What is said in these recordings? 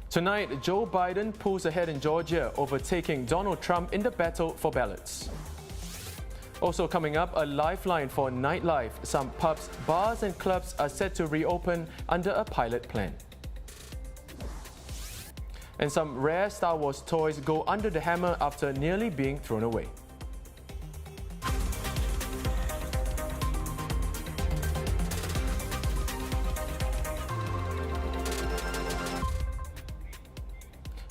Tonight, Joe Biden pulls ahead in Georgia, overtaking Donald Trump in the battle for ballots. Also coming up, a lifeline for nightlife. Some pubs, bars and clubs are set to reopen under a pilot plan. And some rare Star Wars toys go under the hammer after nearly being thrown away.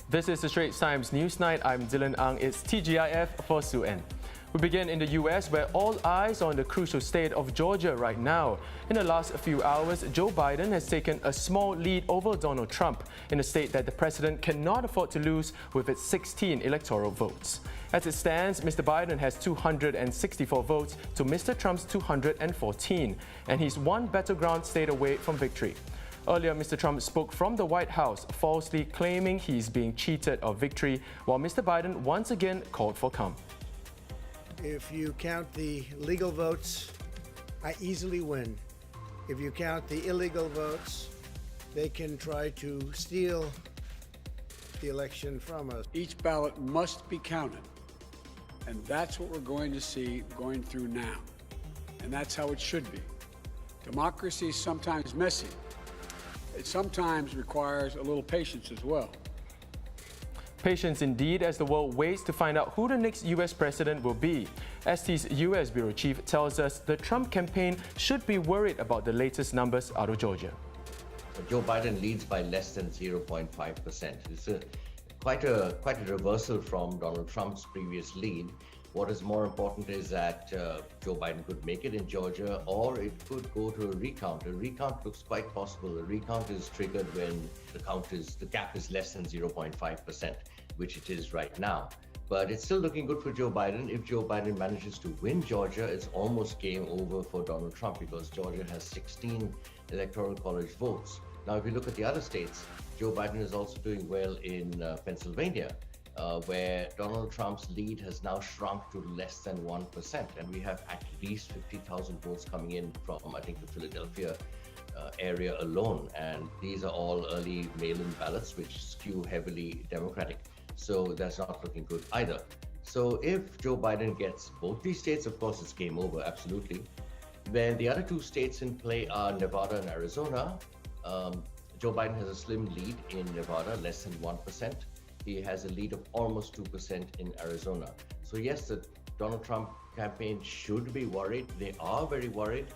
This is the Straits Times Newsnight. I'm Dylan Ang. It's TGIF for Sue N. We begin in the US, where all eyes are on the crucial state of Georgia right now. In the last few hours, Joe Biden has taken a small lead over Donald Trump in a state that the president cannot afford to lose with its 16 electoral votes. As it stands, Mr. Biden has 264 votes to Mr. Trump's 214, and he's one battleground state away from victory. Earlier, Mr. Trump spoke from the White House, falsely claiming he's being cheated of victory, while Mr. Biden once again called for calm. If you count the legal votes, I easily win. If you count the illegal votes, they can try to steal the election from us. Each ballot must be counted, and that's what we're going to see going through now. And that's how it should be. Democracy is sometimes messy. It sometimes requires a little patience as well. Patience indeed, as the world waits to find out who the next US president will be. ST's US bureau chief tells us the Trump campaign should be worried about the latest numbers out of Georgia. Joe Biden leads by less than 0.5%. It's quite a reversal from Donald Trump's previous lead. What is more important is that Joe Biden could make it in Georgia, or it could go to a recount. A recount looks quite possible. A recount is triggered when the gap is less than 0.5%, which it is right now. But it's still looking good for Joe Biden. If Joe Biden manages to win Georgia, it's almost game over for Donald Trump, because Georgia has 16 electoral college votes. Now, if you look at the other states, Joe Biden is also doing well in Pennsylvania, where Donald Trump's lead has now shrunk to less than 1%. And we have at least 50,000 votes coming in from, I think, the Philadelphia area alone. And these are all early mail-in ballots, which skew heavily Democratic. So that's not looking good either. So if Joe Biden gets both these states, of course, it's game over, absolutely. Then the other two states in play are Nevada and Arizona. Joe Biden has a slim lead in Nevada, less than 1%. He has a lead of almost 2% in Arizona. So yes, the Donald Trump campaign should be worried. They are very worried.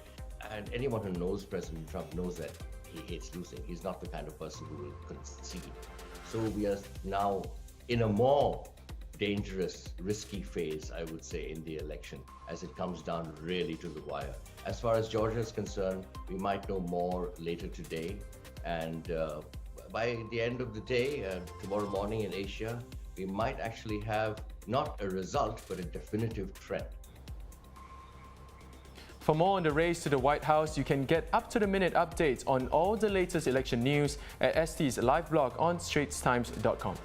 And anyone who knows President Trump knows that he hates losing. He's not the kind of person who will concede. So we are now in a more dangerous, risky phase, I would say, in the election, as it comes down really to the wire. As far as Georgia is concerned, we might know more later today. And by the end of the day, tomorrow morning in Asia, we might actually have not a result, but a definitive trend. For more on the race to the White House, you can get up-to-the-minute updates on all the latest election news at ST's live blog on straitstimes.com.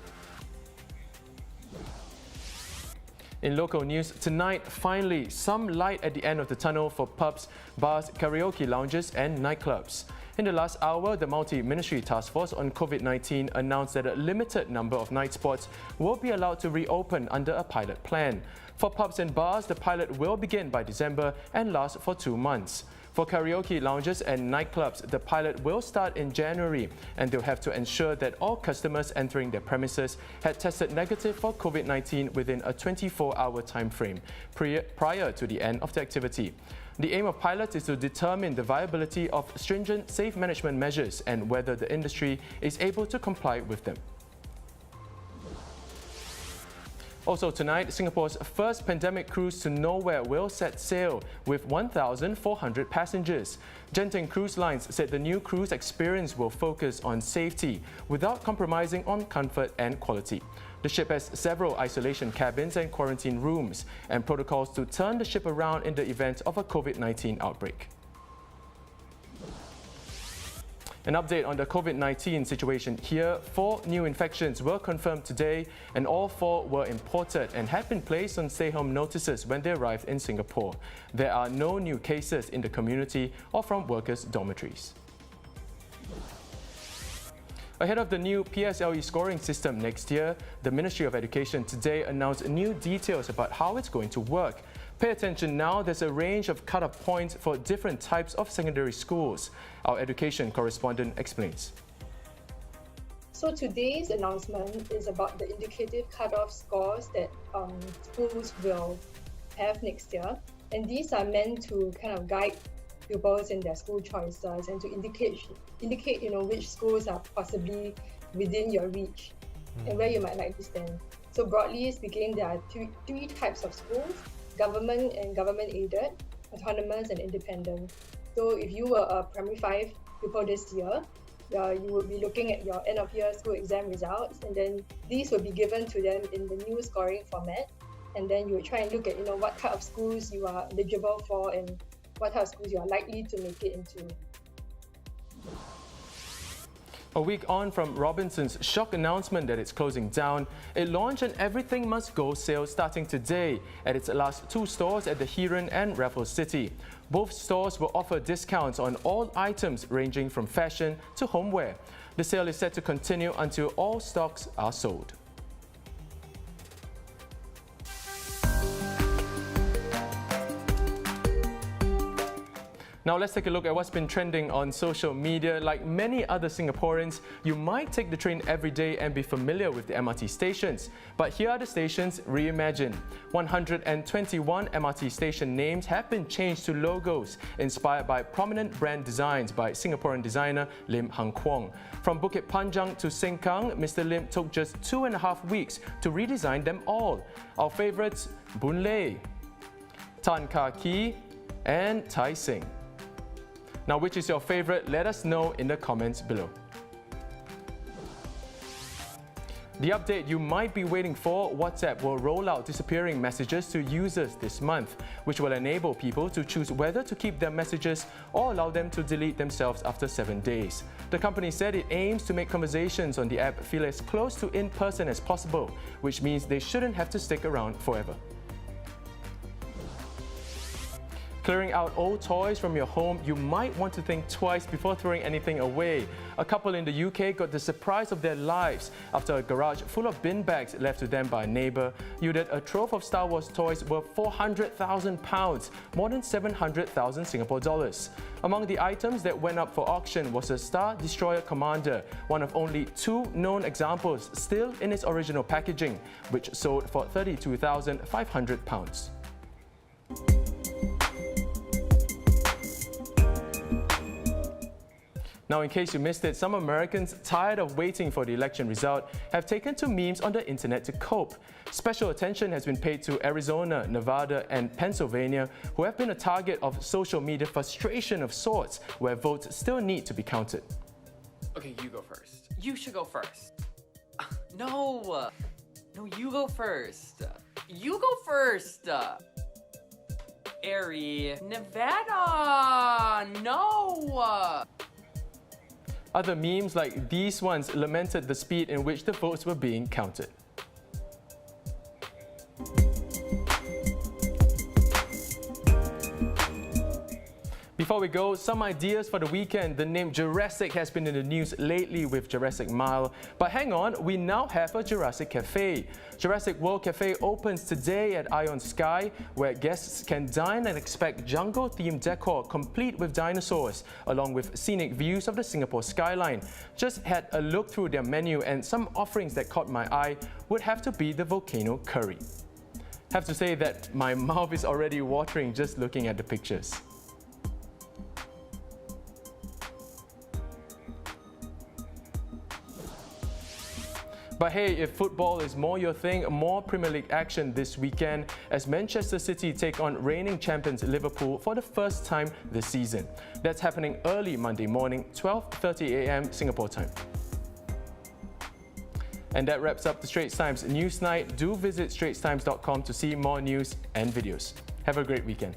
In local news, tonight, finally, some light at the end of the tunnel for pubs, bars, karaoke lounges and nightclubs. In the last hour, the Multi-Ministry Task Force on COVID-19 announced that a limited number of night spots will be allowed to reopen under a pilot plan. For pubs and bars, the pilot will begin by December and last for 2 months. For karaoke lounges and nightclubs, the pilot will start in January, and they'll have to ensure that all customers entering their premises had tested negative for COVID-19 within a 24-hour time frame prior to the end of the activity. The aim of pilots is to determine the viability of stringent safe management measures and whether the industry is able to comply with them. Also tonight, Singapore's first pandemic cruise to nowhere will set sail with 1,400 passengers. Genting Cruise Lines said the new cruise experience will focus on safety without compromising on comfort and quality. The ship has several isolation cabins and quarantine rooms and protocols to turn the ship around in the event of a COVID-19 outbreak. An update on the COVID-19 situation here. 4 new infections were confirmed today, and all 4 were imported and had been placed on stay-home notices when they arrived in Singapore. There are no new cases in the community or from workers' dormitories. Ahead of the new PSLE scoring system next year, the Ministry of Education today announced new details about how it's going to work. Pay attention now, there's a range of cut-off points for different types of secondary schools. Our education correspondent explains. So today's announcement is about the indicative cut-off scores that schools will have next year. And these are meant to kind of guide pupils in their school choices and to indicate which schools are possibly within your reach and where you might like to stand. So broadly speaking, there are three types of schools: government and government-aided, autonomous and independent. So if you were a primary 5 pupil this year, you would be looking at your end-of-year school exam results, and then these will be given to them in the new scoring format. And then you would try and look at what type of schools you are eligible for and what type of schools you are likely to make it into. A week on from Robinson's shock announcement that it's closing down, it launched an Everything Must Go sale starting today at its last 2 stores at the Heeren and Raffles City. Both stores will offer discounts on all items ranging from fashion to homeware. The sale is set to continue until all stocks are sold. Now let's take a look at what's been trending on social media. Like many other Singaporeans, you might take the train every day and be familiar with the MRT stations. But here are the stations reimagined. 121 MRT station names have been changed to logos inspired by prominent brand designs by Singaporean designer Lim Hang Kwong. From Bukit Panjang to Sengkang, Mr. Lim took just 2.5 weeks to redesign them all. Our favourites: Boon Lay, Tan Kah Kee and Tai Seng. Now, which is your favorite? Let us know in the comments below. The update you might be waiting for: WhatsApp will roll out disappearing messages to users this month, which will enable people to choose whether to keep their messages or allow them to delete themselves after 7 days. The company said it aims to make conversations on the app feel as close to in-person as possible, which means they shouldn't have to stick around forever. Clearing out old toys from your home, you might want to think twice before throwing anything away. A couple in the UK got the surprise of their lives after a garage full of bin bags left to them by a neighbour yielded a trove of Star Wars toys worth £400,000, more than 700,000 Singapore dollars. Among the items that went up for auction was a Star Destroyer Commander, one of only 2 known examples still in its original packaging, which sold for £32,500. Now, in case you missed it, some Americans, tired of waiting for the election result, have taken to memes on the internet to cope. Special attention has been paid to Arizona, Nevada and Pennsylvania, who have been a target of social media frustration of sorts, where votes still need to be counted. Okay, you go first. You should go first. No, you go first. You go first. Ari, Nevada, no. Other memes like these ones lamented the speed in which the votes were being counted. Before we go, some ideas for the weekend. The name Jurassic has been in the news lately with Jurassic Mile. But hang on, we now have a Jurassic Cafe. Jurassic World Cafe opens today at Ion Sky, where guests can dine and expect jungle-themed decor complete with dinosaurs, along with scenic views of the Singapore skyline. Just had a look through their menu, and some offerings that caught my eye would have to be the volcano curry. Have to say that my mouth is already watering just looking at the pictures. But hey, if football is more your thing, more Premier League action this weekend as Manchester City take on reigning champions Liverpool for the first time this season. That's happening early Monday morning, 12:30 a.m. Singapore time. And that wraps up the Straits Times Newsnight. Do visit straitstimes.com to see more news and videos. Have a great weekend.